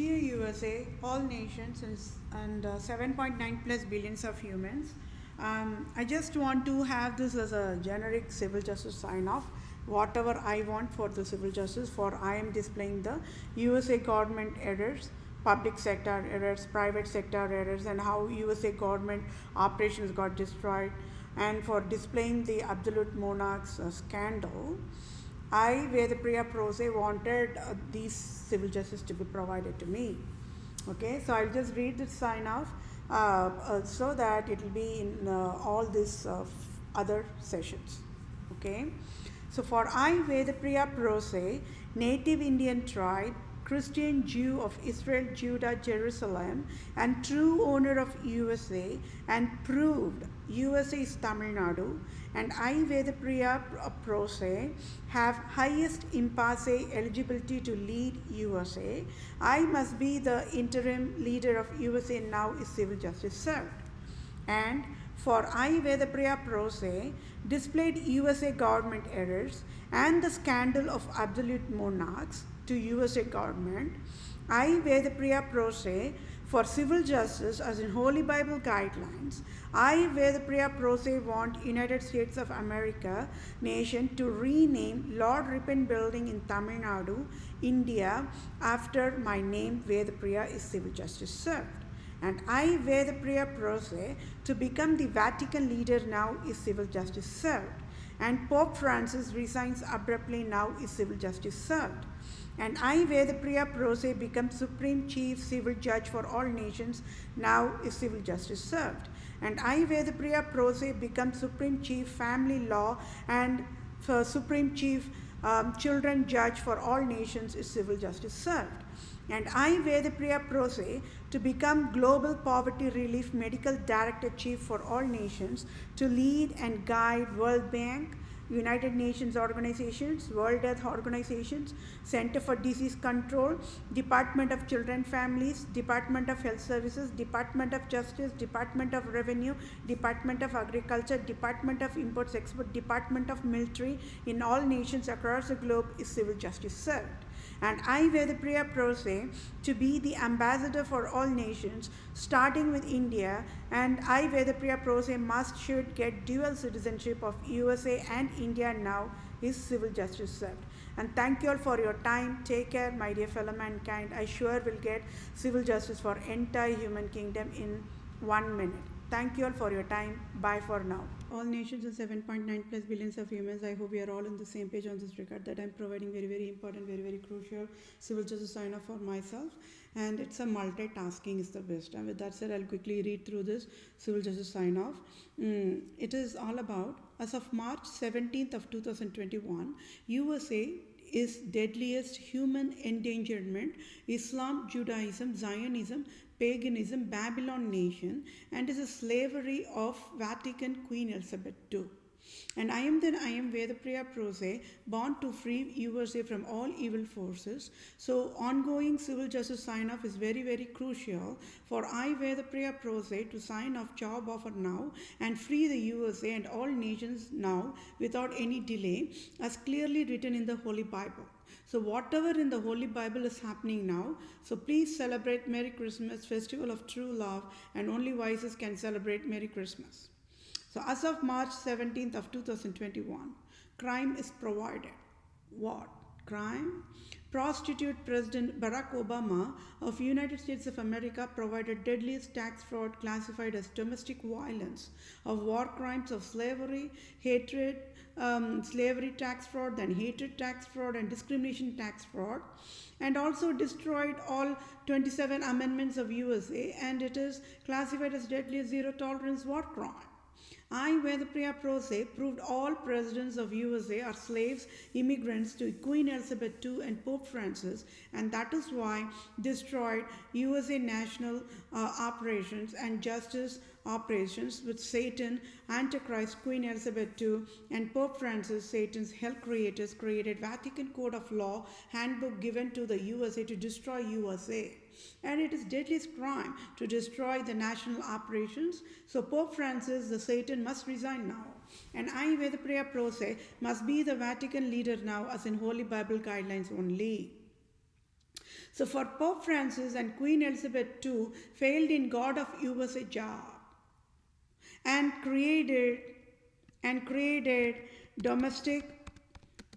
Dear USA, all nations and 7.9 plus billions of humans, I just want to have this as a generic civil justice sign off. Whatever I want for the civil justice, for I am displaying the USA government errors, public sector errors, private sector errors, and how USA government operations got destroyed, and for displaying the absolute monarchs scandal. I, Vedapriya Prose, wanted these civil justice to be provided to me. Okay, so I'll just read the sign off so that it will be in all these other sessions. Okay, so for I, Vedapriya Prose, native Indian tribe, Christian Jew of Israel, Judah, Jerusalem, and true owner of USA, and proved USA is Tamil Nadu, and I, Vedapriya Prose, have highest impasse eligibility to lead USA. I must be the interim leader of USA now is civil justice served. And for I, Vedapriya Prose, displayed USA government errors and the scandal of absolute monarchs to USA government. I, Vedapriya Prose, for civil justice as in Holy Bible guidelines. I, Vedapriya Prose, want United States of America nation to rename Lord Ripon Building in Tamil Nadu, India, after my name Vedapriya is civil justice served. And I, Vedapriya Prose, to become the Vatican leader now is civil justice served. And Pope Francis resigns abruptly now is civil justice served. And I, Vedapriya Prose, become Supreme Chief Civil Judge for all nations, now is civil justice served. And I, Vedapriya Prose, become Supreme Chief Family Law and Supreme Chief Children Judge for all nations is civil justice served. And I, Vedapriya Prose, to become Global Poverty Relief Medical Director Chief for all nations, to lead and guide World Bank, United Nations organizations, World Health Organizations, Center for Disease Control, Department of Children Families, Department of Health Services, Department of Justice, Department of Revenue, Department of Agriculture, Department of Imports Export, Department of Military in all nations across the globe is civil justice served. And I, Vedapriya Prose, to be the ambassador for all nations, starting with India, and I, Vedapriya Prose, should get dual citizenship of USA and India now is civil justice served. And thank you all for your time. Take care, my dear fellow mankind. I sure will get civil justice for entire human kingdom in 1 minute. Thank you all for your time. Bye for now. All nations and 7.9 plus billions of humans, I hope we are all on the same page on this regard that I'm providing very, very important, very, very crucial civil justice sign off for myself. And it's a multitasking is the best. And with that said, I'll quickly read through this civil justice sign off. It is all about, as of March 17th of 2021, USA is deadliest human endangerment, Islam, Judaism, Zionism, paganism, Babylon nation, and is a slavery of Vatican Queen Elizabeth II. And I am Vedapriya Prose, born to free USA from all evil forces. So ongoing civil justice sign off is very, very crucial for I, Vedapriya Prose, to sign off job offer now and free the USA and all nations now without any delay, as clearly written in the Holy Bible. So whatever in the Holy Bible is happening now, so please celebrate Merry Christmas, Festival of True Love, and only vices can celebrate Merry Christmas. So as of March 17th of 2021, crime is provided. What? Crime? Prostitute President Barack Obama of United States of America provided deadliest tax fraud classified as domestic violence, of war crimes of slavery, hatred, slavery tax fraud, then hatred tax fraud and discrimination tax fraud, and also destroyed all 27 amendments of USA, and it is classified as deadliest zero tolerance war crime. I, Vedapriya Prose, proved all presidents of USA are slaves, immigrants to Queen Elizabeth II and Pope Francis, and that is why destroyed USA national operations and justice operations with Satan, Antichrist, Queen Elizabeth II, and Pope Francis, Satan's hell creators, created Vatican Code of Law handbook given to the USA to destroy USA. And it is deadliest crime to destroy the national operations. So Pope Francis, the Satan, must resign now. And I, Vedapriya Prose, must be the Vatican leader now as in Holy Bible guidelines only. So for Pope Francis and Queen Elizabeth II failed in God of USA job and created domestic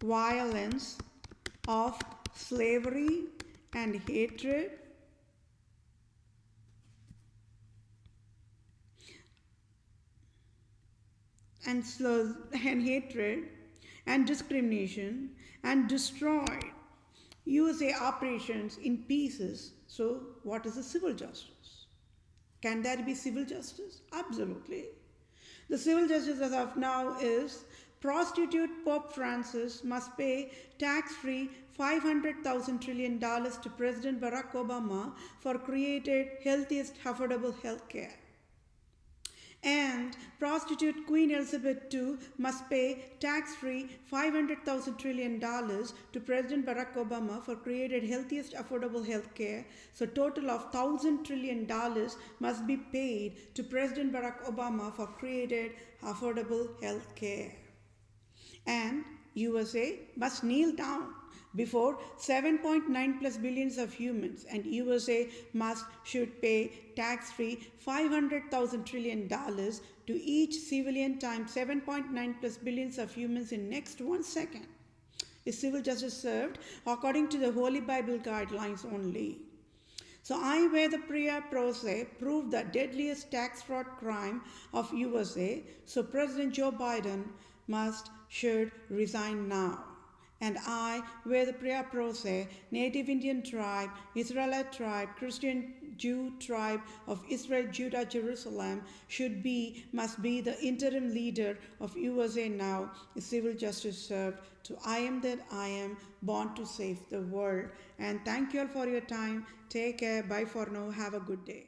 violence of slavery and hatred and hatred and discrimination and destroyed USA operations in pieces. So, what is the civil justice? Can there be civil justice? Absolutely. The civil justice as of now is prostitute Pope Francis must pay tax-free $500,000 trillion to President Barack Obama for created healthiest affordable health care. And prostitute Queen Elizabeth II must pay tax-free $500,000 trillion to President Barack Obama for created healthiest affordable health care. So total of $1,000 trillion must be paid to President Barack Obama for created affordable health care. And USA must kneel down before 7.9 plus billions of humans, and USA should pay tax-free $500,000 trillion to each civilian times 7.9 plus billions of humans in next 1 second. Is civil justice served according to the Holy Bible guidelines only? So I, Veda Priya Pro Se, proved the deadliest tax fraud crime of USA. So President Joe Biden should resign now. And I, Veda Priya Pro Se, Native Indian tribe, Israelite tribe, Christian Jew tribe of Israel, Judah, Jerusalem, must be the interim leader of USA now. Is civil justice served to I am that I am, born to save the world. And thank you all for your time. Take care. Bye for now. Have a good day.